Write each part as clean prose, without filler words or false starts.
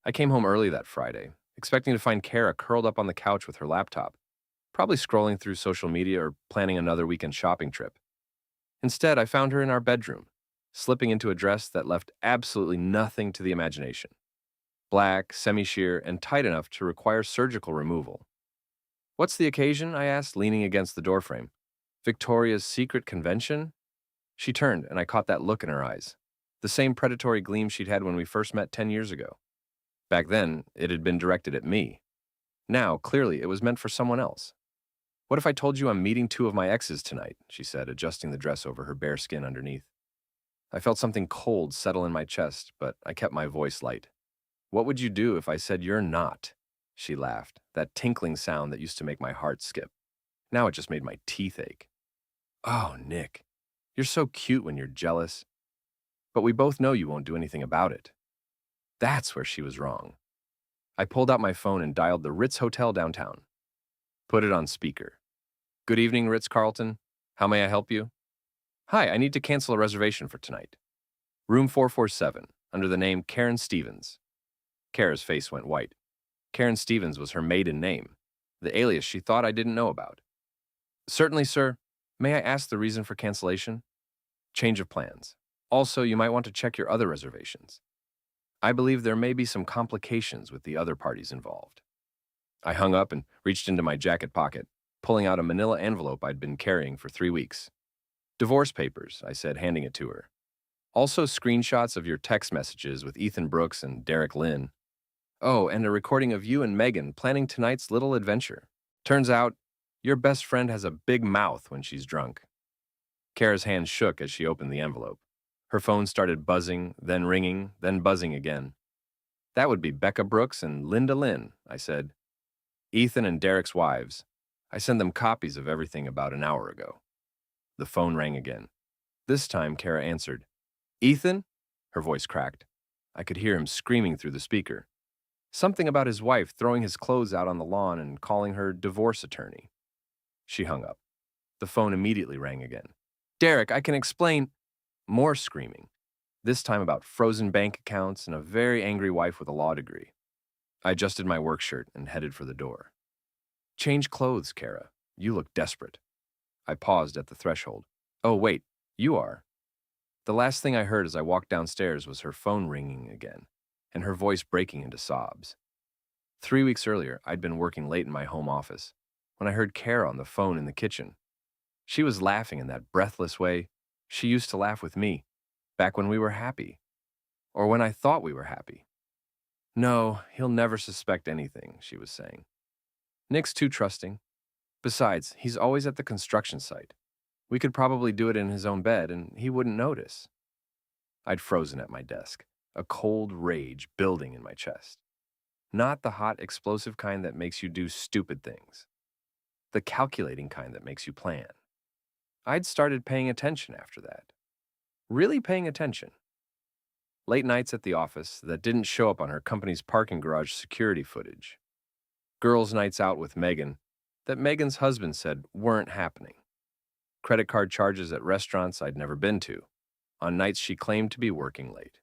I came home early that Friday, expecting to find Kara curled up on the couch with her laptop, probably scrolling through social media or planning another weekend shopping trip. Instead, I found her in our bedroom, slipping into a dress that left absolutely nothing to the imagination. Black, semi-sheer, and tight enough to require surgical removal. "What's the occasion?" I asked, leaning against the doorframe. "Victoria's Secret convention?" She turned, and I caught that look in her eyes. The same predatory gleam she'd had when we first met 10 years ago. Back then, it had been directed at me. Now, clearly, it was meant for someone else. "What if I told you I'm meeting two of my exes tonight?" she said, adjusting the dress over her bare skin underneath. I felt something cold settle in my chest, but I kept my voice light. "What would you do if I said you're not?" She laughed, that tinkling sound that used to make my heart skip. Now it just made my teeth ache. "Oh, Nick, you're so cute when you're jealous. But we both know you won't do anything about it." That's where she was wrong. I pulled out my phone and dialed the Ritz Hotel downtown. Put it on speaker. "Good evening, Ritz-Carlton. How may I help you?" "Hi, I need to cancel a reservation for tonight. Room 447, under the name Karen Stevens." Kara's face went white. Karen Stevens was her maiden name, the alias she thought I didn't know about. "Certainly, sir. May I ask the reason for cancellation?" "Change of plans. Also, you might want to check your other reservations. I believe there may be some complications with the other parties involved." I hung up and reached into my jacket pocket, pulling out a manila envelope I'd been carrying for 3 weeks. "Divorce papers," I said, handing it to her. "Also screenshots of your text messages with Ethan Brooks and Derek Lynn. Oh, and a recording of you and Megan planning tonight's little adventure. Turns out, your best friend has a big mouth when she's drunk." Kara's hand shook as she opened the envelope. Her phone started buzzing, then ringing, then buzzing again. "That would be Becca Brooks and Linda Lynn," I said. "Ethan and Derek's wives. I sent them copies of everything about an hour ago." The phone rang again. This time, Kara answered. "Ethan?" Her voice cracked. I could hear him screaming through the speaker. Something about his wife throwing his clothes out on the lawn and calling her divorce attorney. She hung up. The phone immediately rang again. "Derek, I can explain." More screaming. This time about frozen bank accounts and a very angry wife with a law degree. I adjusted my work shirt and headed for the door. "Change clothes, Kara. You look desperate." I paused at the threshold. "Oh, wait, you are." The last thing I heard as I walked downstairs was her phone ringing again, and her voice breaking into sobs. 3 weeks earlier, I'd been working late in my home office when I heard Kara on the phone in the kitchen. She was laughing in that breathless way she used to laugh with me, back when we were happy, or when I thought we were happy. "No, he'll never suspect anything," she was saying. "Nick's too trusting. Besides, he's always at the construction site. We could probably do it in his own bed, and he wouldn't notice." I'd frozen at my desk, a cold rage building in my chest. Not the hot, explosive kind that makes you do stupid things. The calculating kind that makes you plan. I'd started paying attention after that. Really paying attention. Late nights at the office that didn't show up on her company's parking garage security footage. Girls' nights out with Megan that Megan's husband said weren't happening. Credit card charges at restaurants I'd never been to, on nights she claimed to be working late.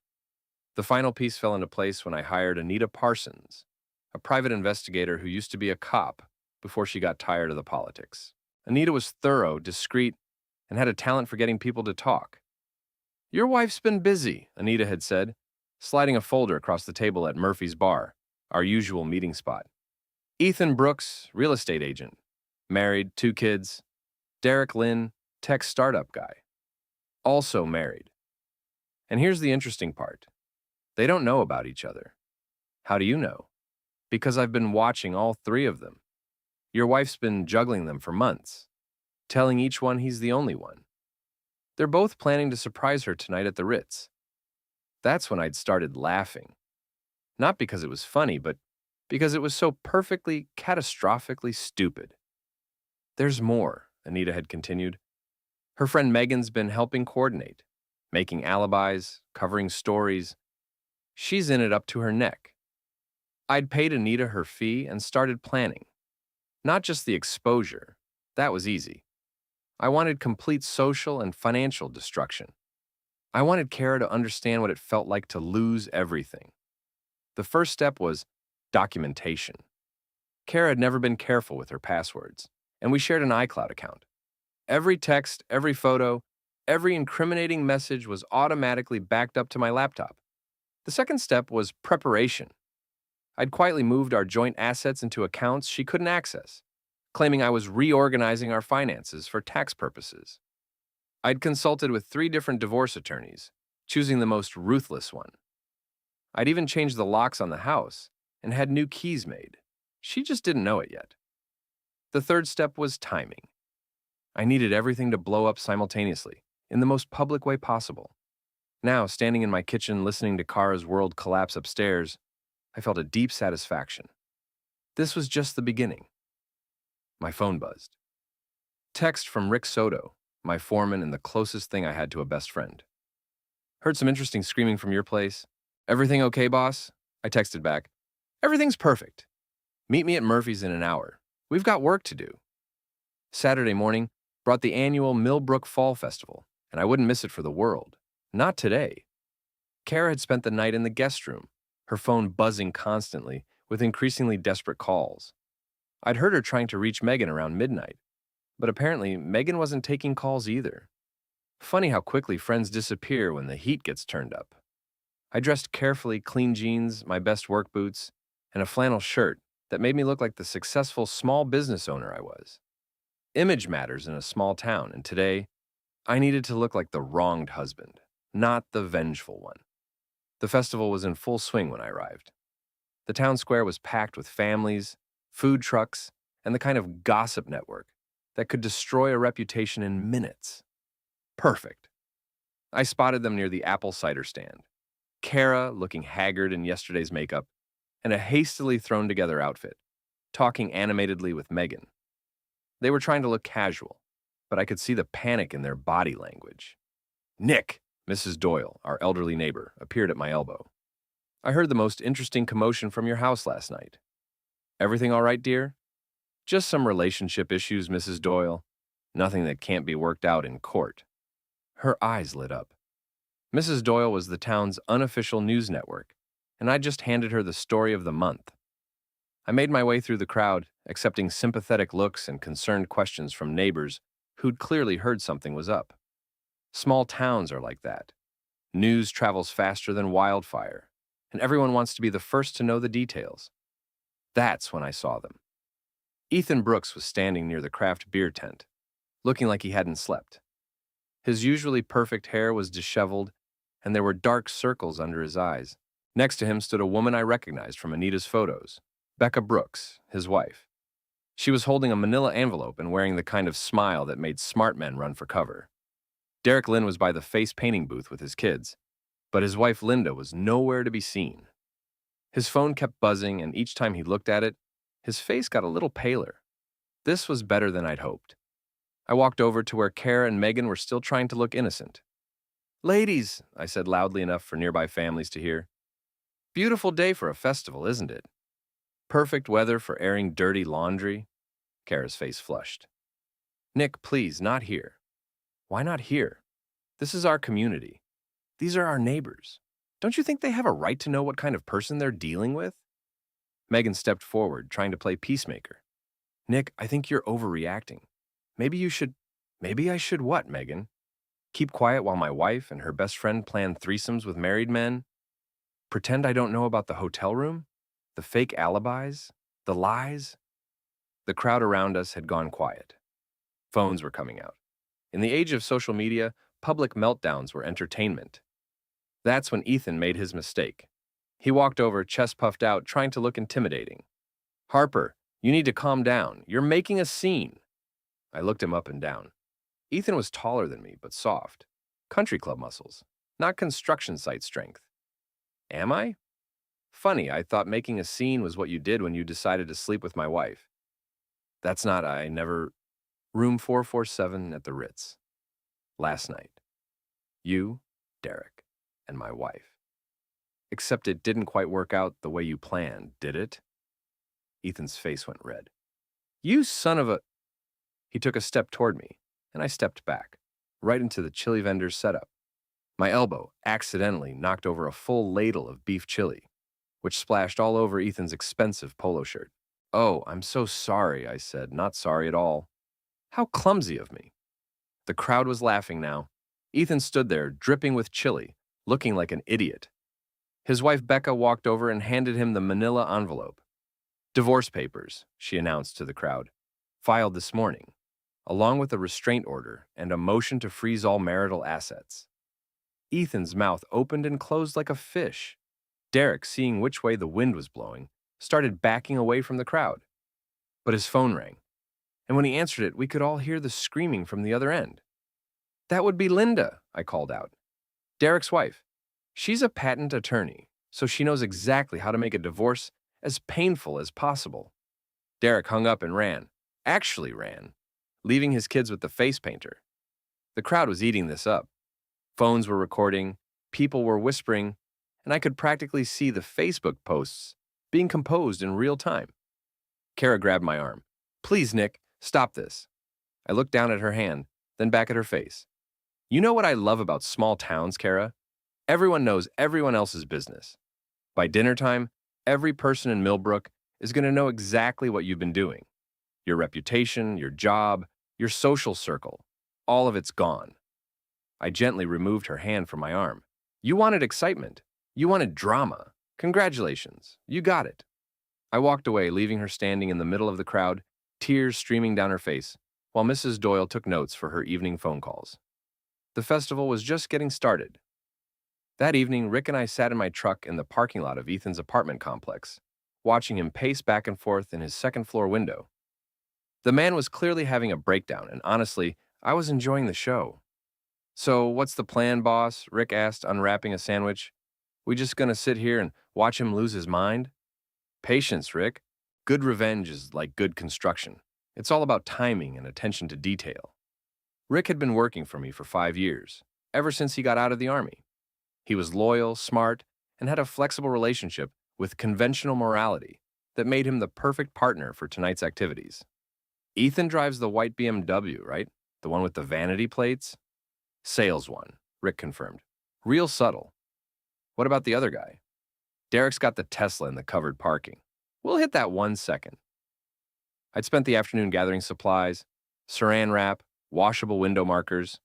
The final piece fell into place when I hired Anita Parsons, a private investigator who used to be a cop before she got tired of the politics. Anita was thorough, discreet, and had a talent for getting people to talk. "Your wife's been busy," Anita had said, sliding a folder across the table at Murphy's Bar, our usual meeting spot. "Ethan Brooks, real estate agent. Married, 2 kids. Derek Lynn, tech startup guy. Also married. And here's the interesting part. They don't know about each other. How do you know? Because I've been watching all 3 of them. Your wife's been juggling them for months, telling each one he's the only one. They're both planning to surprise her tonight at the Ritz." That's when I'd started laughing. Not because it was funny, but because it was so perfectly, catastrophically stupid. "There's more," Anita had continued. "Her friend Megan's been helping coordinate, making alibis, covering stories. She's in it up to her neck. I'd paid Anita her fee and started planning. Not just the exposure. That was easy. I wanted complete social and financial destruction. I wanted Kara to understand what it felt like to lose everything. The first step was documentation. Kara had never been careful with her passwords, and we shared an iCloud account. Every text, every photo, every incriminating message was automatically backed up to my laptop. The second step was preparation. I'd quietly moved our joint assets into accounts she couldn't access, claiming I was reorganizing our finances for tax purposes. I'd consulted with 3 different divorce attorneys, choosing the most ruthless one. I'd even changed the locks on the house and had new keys made. She just didn't know it yet. The third step was timing. I needed everything to blow up simultaneously, in the most public way possible. Now, standing in my kitchen listening to Kara's world collapse upstairs, I felt a deep satisfaction. This was just the beginning. My phone buzzed. Text from Rick Soto, my foreman and the closest thing I had to a best friend. Heard some interesting screaming from your place. Everything okay, boss? I texted back. Everything's perfect. Meet me at Murphy's in an hour. We've got work to do. Saturday morning brought the annual Millbrook Fall Festival, and I wouldn't miss it for the world. Not today. Kara had spent the night in the guest room, her phone buzzing constantly with increasingly desperate calls. I'd heard her trying to reach Megan around midnight, but apparently Megan wasn't taking calls either. Funny how quickly friends disappear when the heat gets turned up. I dressed carefully, clean jeans, my best work boots, and a flannel shirt that made me look like the successful small business owner I was. Image matters in a small town, and today, I needed to look like the wronged husband, not the vengeful one. The festival was in full swing when I arrived. The town square was packed with families, food trucks, and the kind of gossip network that could destroy a reputation in minutes. Perfect. I spotted them near the apple cider stand. Kara, looking haggard in yesterday's makeup, and a hastily thrown together outfit, talking animatedly with Megan. They were trying to look casual, but I could see the panic in their body language. Nick, Mrs. Doyle, our elderly neighbor, appeared at my elbow. I heard the most interesting commotion from your house last night. Everything all right, dear? Just some relationship issues, Mrs. Doyle. Nothing that can't be worked out in court. Her eyes lit up. Mrs. Doyle was the town's unofficial news network, and I just handed her the story of the month. I made my way through the crowd, accepting sympathetic looks and concerned questions from neighbors who'd clearly heard something was up. Small towns are like that. News travels faster than wildfire, and everyone wants to be the first to know the details. That's when I saw them. Ethan Brooks was standing near the craft beer tent, looking like he hadn't slept. His usually perfect hair was disheveled, and there were dark circles under his eyes. Next to him stood a woman I recognized from Anita's photos, Becca Brooks, his wife. She was holding a manila envelope and wearing the kind of smile that made smart men run for cover. Derek Lynn was by the face painting booth with his kids, but his wife Linda was nowhere to be seen. His phone kept buzzing, and each time he looked at it, his face got a little paler. This was better than I'd hoped. I walked over to where Kara and Megan were still trying to look innocent. Ladies, I said loudly enough for nearby families to hear. Beautiful day for a festival, isn't it? Perfect weather for airing dirty laundry. Kara's face flushed. Nick, please, not here. Why not here? This is our community. These are our neighbors. Don't you think they have a right to know what kind of person they're dealing with? Megan stepped forward, trying to play peacemaker. Nick, I think you're overreacting. Maybe I should what, Megan? Keep quiet while my wife and her best friend plan threesomes with married men? Pretend I don't know about the hotel room? The fake alibis? The lies? The crowd around us had gone quiet. Phones were coming out. In the age of social media, public meltdowns were entertainment. That's when Ethan made his mistake. He walked over, chest puffed out, trying to look intimidating. Harper, you need to calm down. You're making a scene. I looked him up and down. Ethan was taller than me, but soft. Country club muscles, not construction site strength. Am I? Funny, I thought making a scene was what you did when you decided to sleep with my wife. That's not, I never... Room 447 at the Ritz. Last night. You, Derek, and my wife. Except it didn't quite work out the way you planned, did it? Ethan's face went red. You son of a... He took a step toward me, and I stepped back, right into the chili vendor's setup. My elbow accidentally knocked over a full ladle of beef chili. which splashed all over Ethan's expensive polo shirt. "Oh, I'm so sorry," I said, not sorry at all. How clumsy of me. The crowd was laughing now. Ethan stood there, dripping with chili, looking like an idiot. His wife Becca walked over and handed him the manila envelope. "Divorce papers," she announced to the crowd. "Filed this morning, along with a restraint order and a motion to freeze all marital assets." Ethan's mouth opened and closed like a fish. Derek, seeing which way the wind was blowing, started backing away from the crowd. But his phone rang, and when he answered it, we could all hear the screaming from the other end. "That would be Linda," I called out. "Derek's wife. She's a patent attorney, so she knows exactly how to make a divorce as painful as possible." Derek hung up and ran. Actually ran, leaving his kids with the face painter. The crowd was eating this up. Phones were recording, people were whispering, and I could practically see the Facebook posts being composed in real time. Kara grabbed my arm. "Please, Nick, stop this." I looked down at her hand, then back at her face. "You know what I love about small towns, Kara? Everyone knows everyone else's business. By dinner time, every person in Millbrook is going to know exactly what you've been doing. Your reputation, your job, your social circle, all of it's gone." I gently removed her hand from my arm. "You wanted excitement. You wanted drama. Congratulations, you got it." I walked away, leaving her standing in the middle of the crowd, tears streaming down her face, while Mrs. Doyle took notes for her evening phone calls. The festival was just getting started. That evening, Rick and I sat in my truck in the parking lot of Ethan's apartment complex, watching him pace back and forth in his second-floor window. The man was clearly having a breakdown, and honestly, I was enjoying the show. "So, what's the plan, boss?" Rick asked, unwrapping a sandwich. "We just gonna sit here and watch him lose his mind?" "Patience, Rick. Good revenge is like good construction. It's all about timing and attention to detail." Rick had been working for me for 5 years, ever since he got out of the Army. He was loyal, smart, and had a flexible relationship with conventional morality that made him the perfect partner for tonight's activities. "Ethan drives the white BMW, right? The one with the vanity plates?" "Sales one," Rick confirmed. "Real subtle." "What about the other guy?" "Derek's got the Tesla in the covered parking. We'll hit that 1 second." I'd spent the afternoon gathering supplies, saran wrap, washable window markers,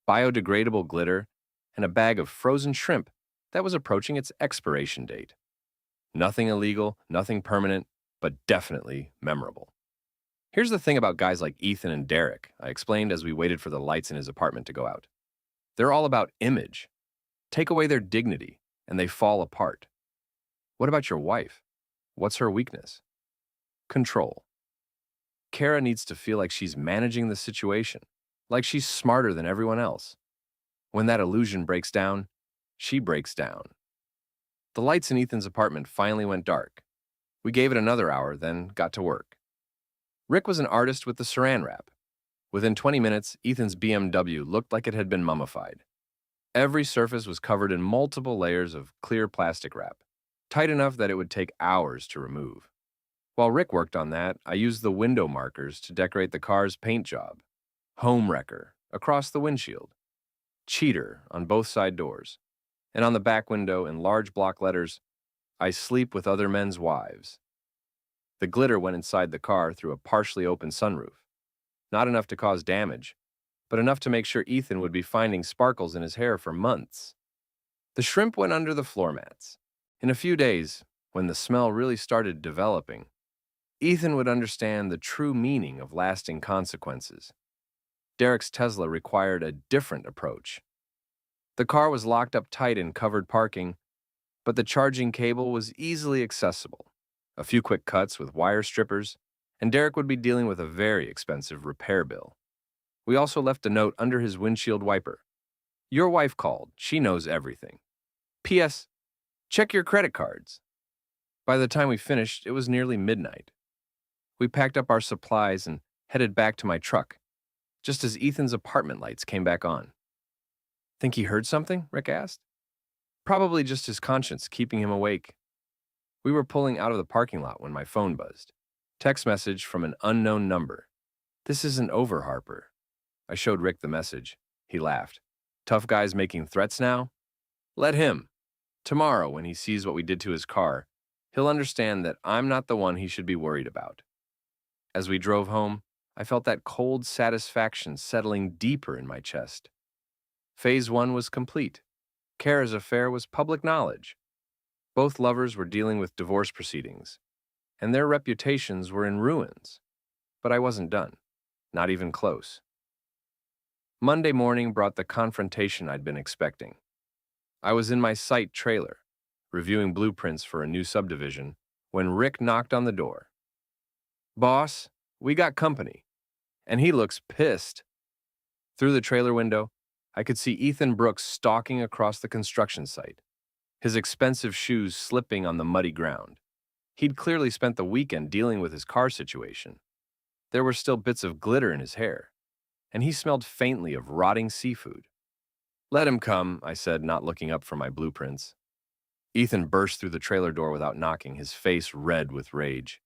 biodegradable glitter, and a bag of frozen shrimp that was approaching its expiration date. Nothing illegal, nothing permanent, but definitely memorable. "Here's the thing about guys like Ethan and Derek," I explained as we waited for the lights in his apartment to go out. "They're all about image. Take away their dignity, and they fall apart." "What about your wife? What's her weakness?" "Control. Kara needs to feel like she's managing the situation, like she's smarter than everyone else. When that illusion breaks down, she breaks down." The lights in Ethan's apartment finally went dark. We gave it another hour, then got to work. Rick was an artist with the saran wrap. Within 20 minutes, Ethan's BMW looked like it had been mummified. Every surface was covered in multiple layers of clear plastic wrap, tight enough that it would take hours to remove. While Rick worked on that, I used the window markers to decorate the car's paint job. "Home Wrecker" across the windshield, "Cheater" on both side doors, and on the back window in large block letters, "I sleep with other men's wives." The glitter went inside the car through a partially open sunroof. Not enough to cause damage, but enough to make sure Ethan would be finding sparkles in his hair for months. The shrimp went under the floor mats. In a few days, when the smell really started developing, Ethan would understand the true meaning of lasting consequences. Derek's Tesla required a different approach. The car was locked up tight in covered parking, but the charging cable was easily accessible. A few quick cuts with wire strippers, and Derek would be dealing with a very expensive repair bill. We also left a note under his windshield wiper. "Your wife called. She knows everything. P.S. Check your credit cards." By the time we finished, it was nearly midnight. We packed up our supplies and headed back to my truck, just as Ethan's apartment lights came back on. "Think he heard something?" Rick asked. "Probably just his conscience keeping him awake." We were pulling out of the parking lot when my phone buzzed. Text message from an unknown number. "This isn't over, Harper." I showed Rick the message. He laughed. "Tough guys making threats now? Let him. Tomorrow, when he sees what we did to his car, He'll understand that I'm not the one he should be worried about. As we drove home, I felt that cold satisfaction settling deeper in my chest. Phase 1 was complete. Kara's affair was public knowledge. Both lovers were dealing with divorce proceedings, and their reputations were in ruins. But I wasn't done. Not even close. Monday morning brought the confrontation I'd been expecting. I was in my site trailer, reviewing blueprints for a new subdivision, when Rick knocked on the door. "Boss, we got company." And he looks pissed. Through the trailer window, I could see Ethan Brooks stalking across the construction site, his expensive shoes slipping on the muddy ground. He'd clearly spent the weekend dealing with his car situation. There were still bits of glitter in his hair, and he smelled faintly of rotting seafood. "Let him come," I said, not looking up from my blueprints. Ethan burst through the trailer door without knocking, his face red with rage.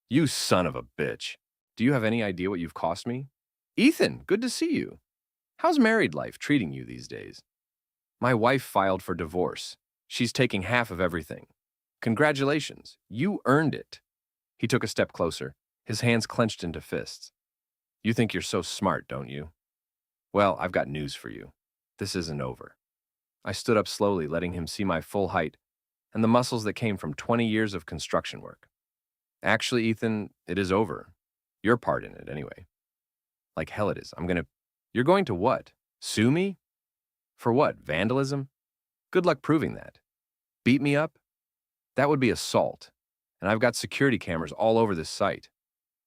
"You son of a bitch. Do you have any idea what you've cost me?" "Ethan, good to see you. How's married life treating you these days?" "My wife filed for divorce. She's taking half of everything. Congratulations, you earned it." He took a step closer, his hands clenched into fists. "You think you're so smart, don't you? Well, I've got news for you. This isn't over." I stood up slowly, letting him see my full height and the muscles that came from 20 years of construction work. "Actually, Ethan, it is over. Your part in it, anyway." "Like hell it is. You're going to what? Sue me? For what, vandalism? Good luck proving that. Beat me up? That would be assault. And I've got security cameras all over this site."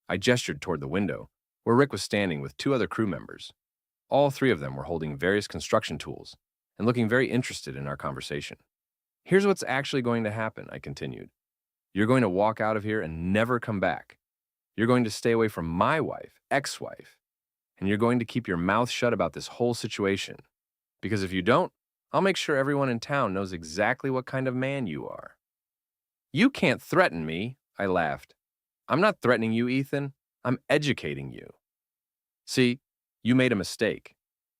I gestured toward the window, where Rick was standing with 2 other crew members. All 3 of them were holding various construction tools and looking very interested in our conversation. "Here's what's actually going to happen," I continued. "You're going to walk out of here and never come back. You're going to stay away from my wife, ex-wife, and you're going to keep your mouth shut about this whole situation. Because if you don't, I'll make sure everyone in town knows exactly what kind of man you are." "You can't threaten me," I laughed. "I'm not threatening you, Ethan. I'm educating you. See, you made a mistake.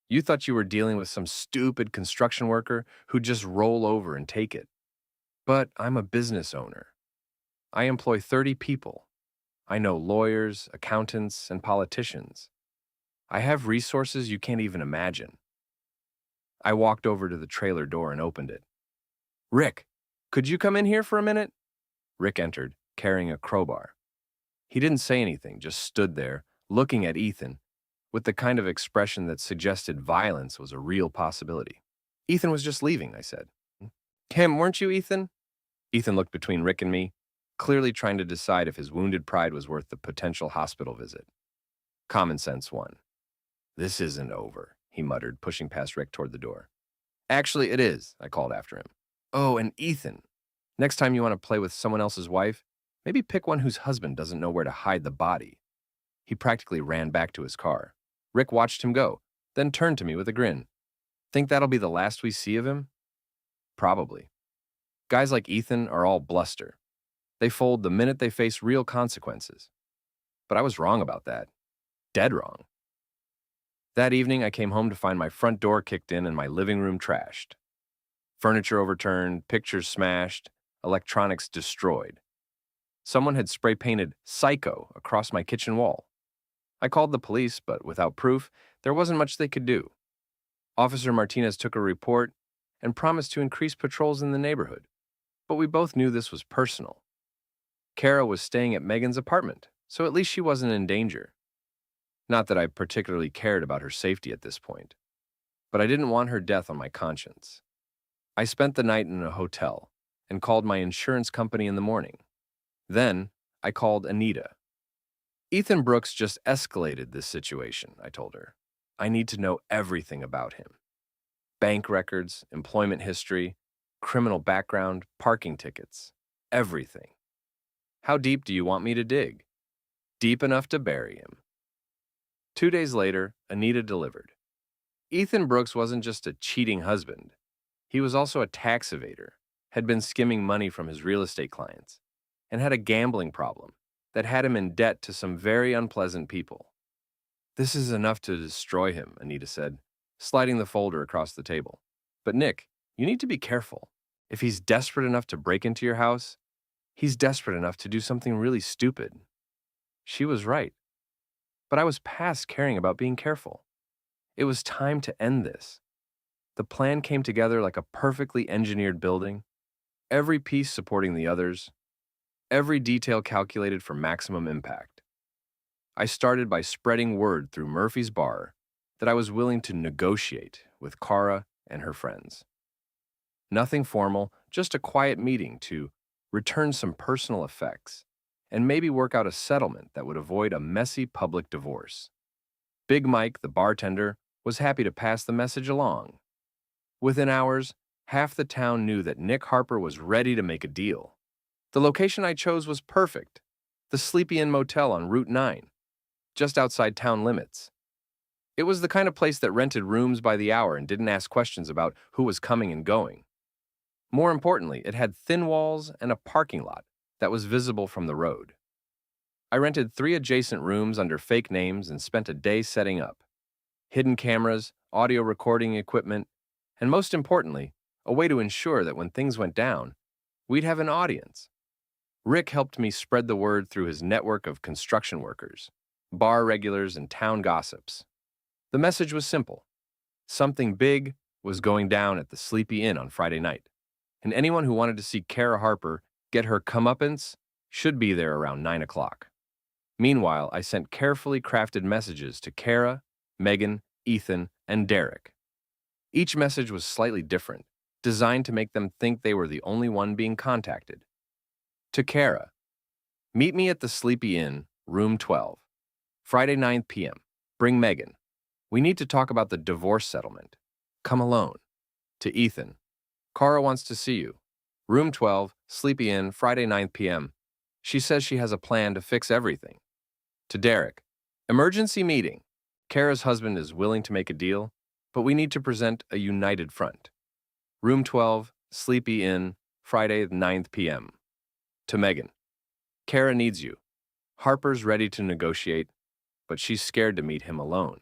You thought you were dealing with some stupid construction worker who'd just roll over and take it. But I'm a business owner. I employ 30 people. I know lawyers, accountants, and politicians. I have resources you can't even imagine." I walked over to the trailer door and opened it. "Rick, could you come in here for a minute?" Rick entered, carrying a crowbar. He didn't say anything, just stood there, looking at Ethan, with the kind of expression that suggested violence was a real possibility. "Ethan was just leaving," I said. "Him, weren't you, Ethan?" Ethan looked between Rick and me, clearly trying to decide if his wounded pride was worth the potential hospital visit. Common sense won. "This isn't over," he muttered, pushing past Rick toward the door. "Actually, it is," I called after him. "Oh, and Ethan, next time you want to play with someone else's wife, maybe pick one whose husband doesn't know where to hide the body." He practically ran back to his car. Rick watched him go, then turned to me with a grin. "Think that'll be the last we see of him?" "Probably. Guys like Ethan are all bluster. They fold the minute they face real consequences." But I was wrong about that. Dead wrong. That evening, I came home to find my front door kicked in and my living room trashed. Furniture overturned, pictures smashed, electronics destroyed. Someone had spray-painted "Psycho" across my kitchen wall. I called the police, but without proof, there wasn't much they could do. Officer Martinez took a report and promised to increase patrols in the neighborhood, but we both knew this was personal. Kara was staying at Megan's apartment, so at least she wasn't in danger. Not that I particularly cared about her safety at this point, but I didn't want her death on my conscience. I spent the night in a hotel and called my insurance company in the morning. Then, I called Anita. "Ethan Brooks just escalated this situation," I told her. "I need to know everything about him. Bank records, employment history, criminal background, parking tickets, everything. How deep do you want me to dig?" "Deep enough to bury him." 2 days later, Anita delivered. Ethan Brooks wasn't just a cheating husband. He was also a tax evader, had been skimming money from his real estate clients, and had a gambling problem that had him in debt to some very unpleasant people. "This is enough to destroy him," Anita said, sliding the folder across the table. "But Nick, you need to be careful. If he's desperate enough to break into your house, He's desperate enough to do something really stupid. She was right, but I was past caring about being careful. It was time to end this. The plan came together like a perfectly engineered building, every piece supporting the others, every detail calculated for maximum impact. I started by spreading word through Murphy's bar that I was willing to negotiate with Kara and her friends. Nothing formal, just a quiet meeting to return some personal effects and maybe work out a settlement that would avoid a messy public divorce. Big Mike, the bartender, was happy to pass the message along. Within hours, half the town knew that Nick Harper was ready to make a deal. The location I chose was perfect, the Sleepy Inn Motel on Route 9, just outside town limits. It was the kind of place that rented rooms by the hour and didn't ask questions about who was coming and going. More importantly, it had thin walls and a parking lot that was visible from the road. I rented 3 adjacent rooms under fake names and spent a day setting up. Hidden cameras, audio recording equipment, and most importantly, a way to ensure that when things went down, we'd have an audience. Rick helped me spread the word through his network of construction workers, bar regulars, and town gossips. The message was simple. Something big was going down at the Sleepy Inn on Friday night, and anyone who wanted to see Kara Harper get her comeuppance should be there around 9 o'clock. Meanwhile, I sent carefully crafted messages to Kara, Megan, Ethan, and Derek. Each message was slightly different, designed to make them think they were the only one being contacted. To Kara, meet me at the Sleepy Inn, room 12, Friday 9 p.m. Bring Megan. We need to talk about the divorce settlement. Come alone. To Ethan, Kara wants to see you. Room 12, Sleepy Inn, Friday 9 p.m. She says she has a plan to fix everything. To Derek, emergency meeting. Kara's husband is willing to make a deal, but we need to present a united front. Room 12, Sleepy Inn, Friday 9th p.m. To Megan, Kara needs you. Harper's ready to negotiate, but she's scared to meet him alone.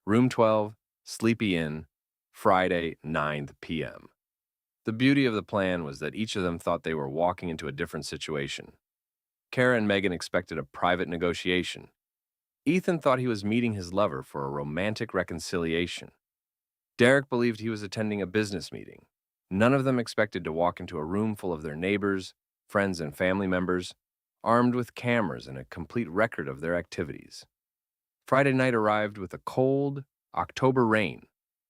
Room 12, Sleepy Inn, Friday 9th p.m. The beauty of the plan was that each of them thought they were walking into a different situation. Kara and Megan expected a private negotiation. Ethan thought he was meeting his lover for a romantic reconciliation. Derek believed he was attending a business meeting. None of them expected to walk into a room full of their neighbors, friends, and family members, armed with cameras and a complete record of their activities. Friday night arrived with a cold, October rain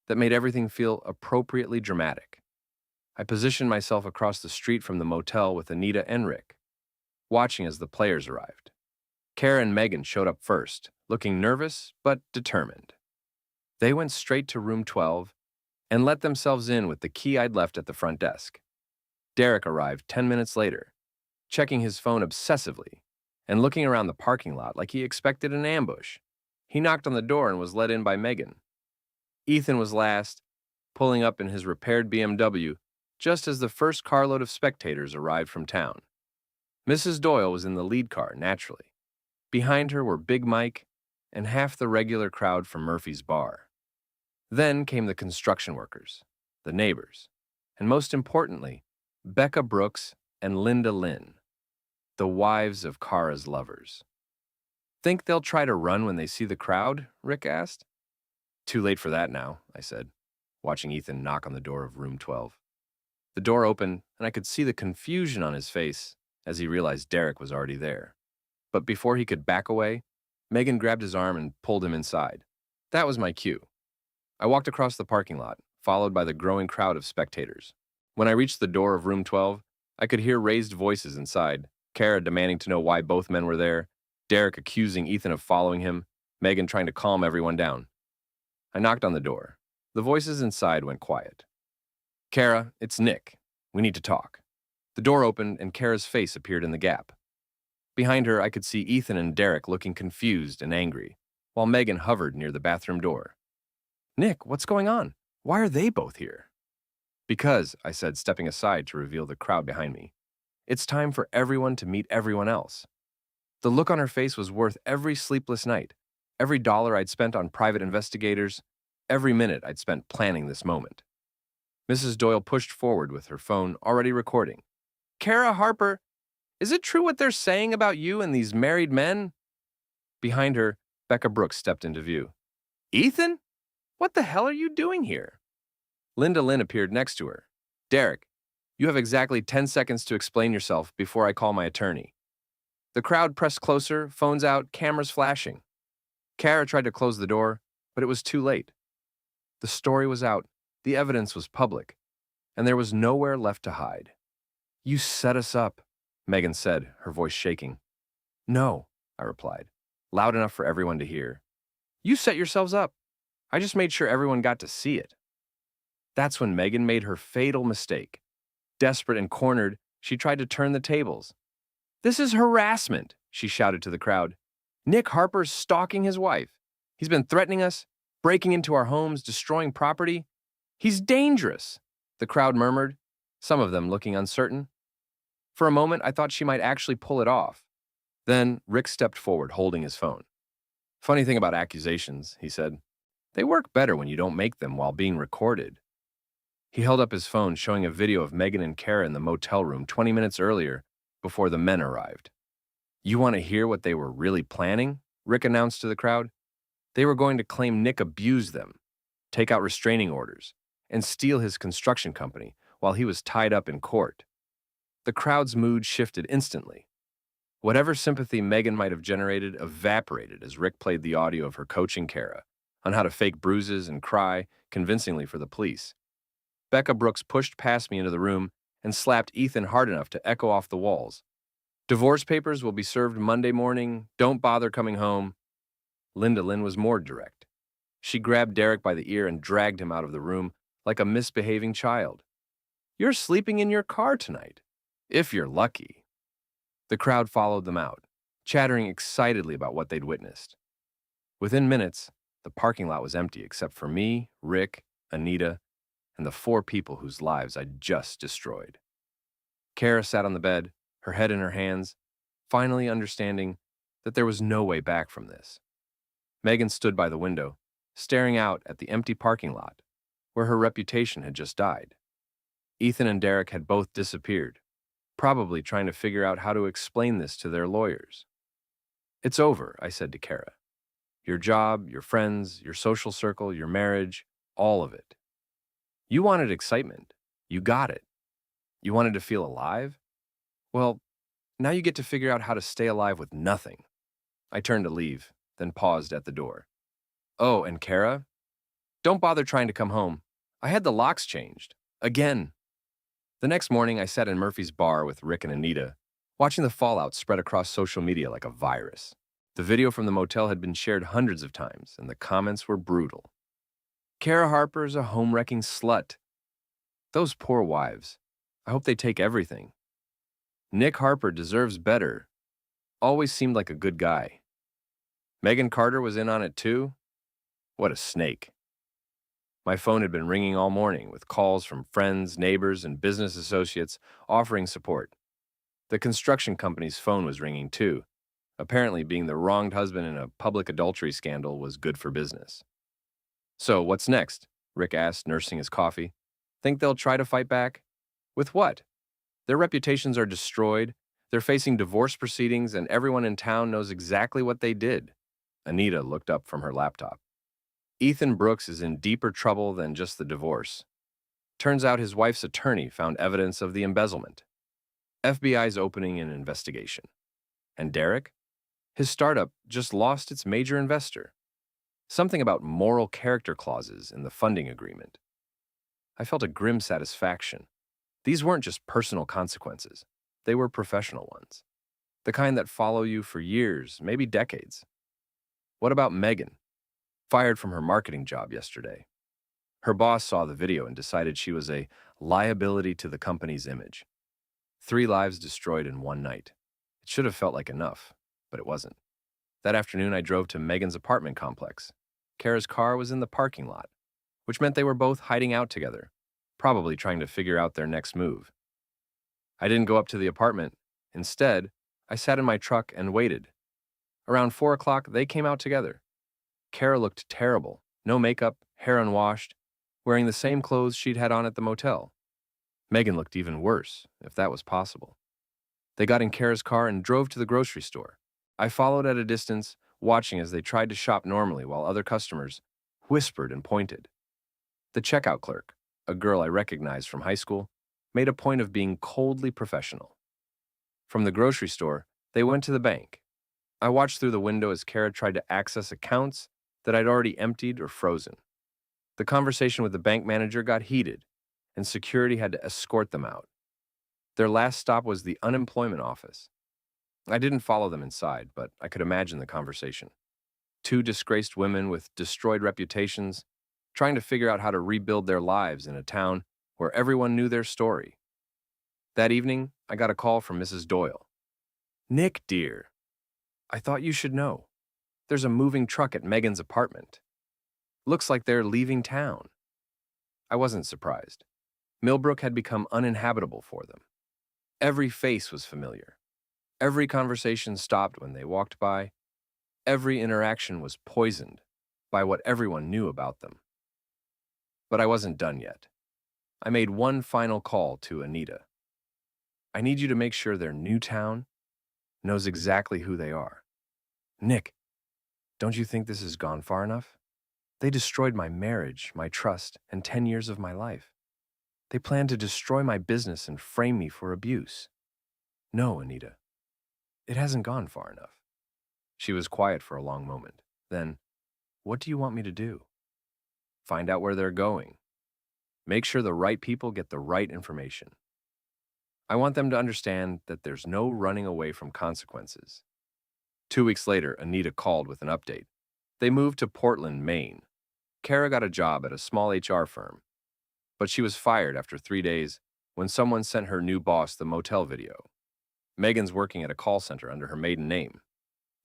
that made everything feel appropriately dramatic. I positioned myself across the street from the motel with Anita and Rick, watching as the players arrived. Kara and Megan showed up first, looking nervous but determined. They went straight to room 12 and let themselves in with the key I'd left at the front desk. Derek arrived 10 minutes later, checking his phone obsessively and looking around the parking lot like he expected an ambush. He knocked on the door and was let in by Megan. Ethan was last, pulling up in his repaired BMW just as the first carload of spectators arrived from town. Mrs. Doyle was in the lead car, naturally. Behind her were Big Mike and half the regular crowd from Murphy's bar. Then came the construction workers, the neighbors, and most importantly, Becca Brooks and Linda Lynn, the wives of Kara's lovers. Think they'll try to run when they see the crowd? Rick asked. Too late for that now, I said, watching Ethan knock on the door of room 12. The door opened, and I could see the confusion on his face as he realized Derek was already there. But before he could back away, Megan grabbed his arm and pulled him inside. That was my cue. I walked across the parking lot, followed by the growing crowd of spectators. When I reached the door of room 12, I could hear raised voices inside, Kara demanding to know why both men were there, Derek accusing Ethan of following him, Megan trying to calm everyone down. I knocked on the door. The voices inside went quiet. Kara, it's Nick. We need to talk. The door opened and Kara's face appeared in the gap. Behind her, I could see Ethan and Derek looking confused and angry, while Megan hovered near the bathroom door. Nick, what's going on? Why are they both here? Because, I said, stepping aside to reveal the crowd behind me, it's time for everyone to meet everyone else. The look on her face was worth every sleepless night, every dollar I'd spent on private investigators, every minute I'd spent planning this moment. Mrs. Doyle pushed forward with her phone already recording. Kara Harper, Is it true what they're saying about you and these married men? Behind her, Becca Brooks stepped into view. Ethan? What the hell are you doing here? Linda Lynn appeared next to her. Derek, you have exactly 10 seconds to explain yourself before I call my attorney. The crowd pressed closer, phones out, cameras flashing. Kara tried to close the door, but it was too late. The story was out, the evidence was public, and there was nowhere left to hide. You set us up, Megan said, her voice shaking. No, I replied, loud enough for everyone to hear. You set yourselves up. I just made sure everyone got to see it. That's when Megan made her fatal mistake. Desperate and cornered, she tried to turn the tables. This is harassment, she shouted to the crowd. Nick Harper's stalking his wife. He's been threatening us, breaking into our homes, destroying property. He's dangerous, the crowd murmured, some of them looking uncertain. For a moment, I thought she might actually pull it off. Then Rick stepped forward, holding his phone. Funny thing about accusations, he said. They work better when you don't make them while being recorded. He held up his phone, showing a video of Megan and Kara in the motel room 20 minutes earlier, before the men arrived. You want to hear what they were really planning? Rick announced to the crowd. They were going to claim Nick abused them, take out restraining orders, and steal his construction company while he was tied up in court. The crowd's mood shifted instantly. Whatever sympathy Megan might have generated evaporated as Rick played the audio of her coaching Kara on how to fake bruises and cry convincingly for the police. Becca Brooks pushed past me into the room and slapped Ethan hard enough to echo off the walls. Divorce papers will be served Monday morning. Don't bother coming home. Linda Lynn was more direct. She grabbed Derek by the ear and dragged him out of the room like a misbehaving child. You're sleeping in your car tonight, if you're lucky. The crowd followed them out, chattering excitedly about what they'd witnessed. Within minutes, the parking lot was empty except for me, Rick, Anita, and the 4 people whose lives I'd just destroyed. Kara sat on the bed, her head in her hands, finally understanding that there was no way back from this. Megan stood by the window, staring out at the empty parking lot, where her reputation had just died. Ethan and Derek had both disappeared, probably trying to figure out how to explain this to their lawyers. It's over, I said to Kara. Your job, your friends, your social circle, your marriage, all of it. You wanted excitement. You got it. You wanted to feel alive? Well, now you get to figure out how to stay alive with nothing. I turned to leave, then paused at the door. Oh, and Kara? Don't bother trying to come home. I had the locks changed. Again. The next morning, I sat in Murphy's bar with Rick and Anita, watching the fallout spread across social media like a virus. The video from the motel had been shared hundreds of times, and the comments were brutal. Kara Harper's a home-wrecking slut. Those poor wives. I hope they take everything. Nick Harper deserves better. Always seemed like a good guy. Megan Carter was in on it too? What a snake. My phone had been ringing all morning with calls from friends, neighbors, and business associates offering support. The construction company's phone was ringing too. Apparently, being the wronged husband in a public adultery scandal was good for business. So, what's next? Rick asked, nursing his coffee. Think they'll try to fight back? With what? Their reputations are destroyed, they're facing divorce proceedings, and everyone in town knows exactly what they did. Anita looked up from her laptop. Ethan Brooks is in deeper trouble than just the divorce. Turns out his wife's attorney found evidence of the embezzlement. FBI's opening an investigation. And Derek? His startup just lost its major investor. Something about moral character clauses in the funding agreement. I felt a grim satisfaction. These weren't just personal consequences. They were professional ones. The kind that follow you for years, maybe decades. What about Megan? Fired from her marketing job yesterday. Her boss saw the video and decided she was a liability to the company's image. 3 lives destroyed in one night. It should have felt like enough, but it wasn't. That afternoon, I drove to Megan's apartment complex. Kara's car was in the parking lot, which meant they were both hiding out together, probably trying to figure out their next move. I didn't go up to the apartment. Instead, I sat in my truck and waited. Around 4 o'clock, they came out together. Kara looked terrible, no makeup, hair unwashed, wearing the same clothes she'd had on at the motel. Megan looked even worse, if that was possible. They got in Kara's car and drove to the grocery store. I followed at a distance, watching as they tried to shop normally while other customers whispered and pointed. The checkout clerk, a girl I recognized from high school, made a point of being coldly professional. From the grocery store, they went to the bank. I watched through the window as Kara tried to access accounts that I'd already emptied or frozen. The conversation with the bank manager got heated, and security had to escort them out. Their last stop was the unemployment office. I didn't follow them inside, but I could imagine the conversation. Two disgraced women with destroyed reputations, trying to figure out how to rebuild their lives in a town where everyone knew their story. That evening, I got a call from Mrs. Doyle. "Nick, dear, I thought you should know. There's a moving truck at Megan's apartment. Looks like they're leaving town." I wasn't surprised. Millbrook had become uninhabitable for them. Every face was familiar. Every conversation stopped when they walked by. Every interaction was poisoned by what everyone knew about them. But I wasn't done yet. I made one final call to Anita. "I need you to make sure their new town knows exactly who they are. Nick, don't you think this has gone far enough? They destroyed my marriage, my trust, and 10 years of my life. They plan to destroy my business and frame me for abuse. No, Anita, it hasn't gone far enough." She was quiet for a long moment. Then, "What do you want me to do?" "Find out where they're going. Make sure the right people get the right information. I want them to understand that there's no running away from consequences." 2 weeks later, Anita called with an update. They moved to Portland, Maine. Kara got a job at a small HR firm, but she was fired after 3 days when someone sent her new boss the motel video. Megan's working at a call center under her maiden name.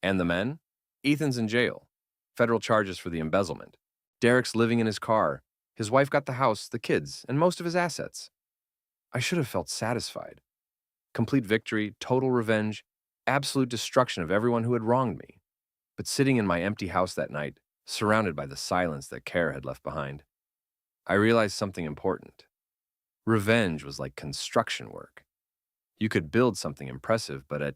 And the men? Ethan's in jail. Federal charges for the embezzlement. Derek's living in his car. His wife got the house, the kids, and most of his assets. I should have felt satisfied. Complete victory, total revenge, absolute destruction of everyone who had wronged me. But sitting in my empty house that night, surrounded by the silence that Kara had left behind, I realized something important. Revenge was like construction work. You could build something impressive, but at